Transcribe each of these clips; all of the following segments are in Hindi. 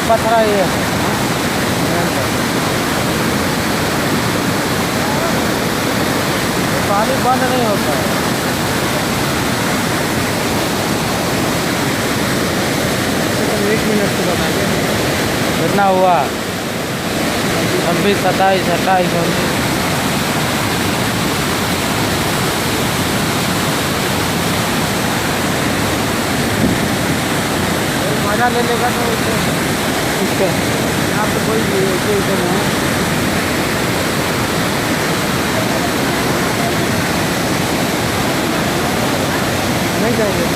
पथरा ये पानी बंद नहीं होता है। तो 1 मिनट से बताइए कितना हुआ? 26, 27, 28, 29। मजा ले लेगा तो इसका यहाँ पे कोई नहीं है। नहीं जाएंगे।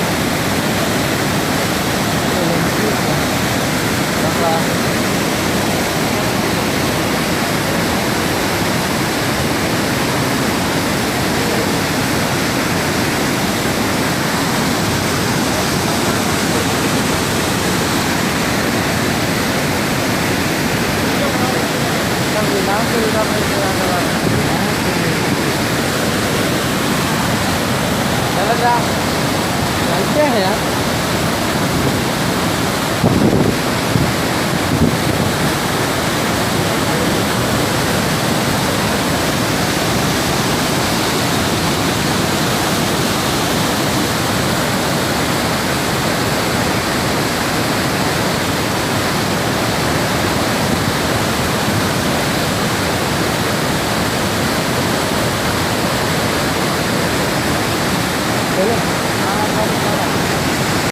चल जा चलते हैं यार।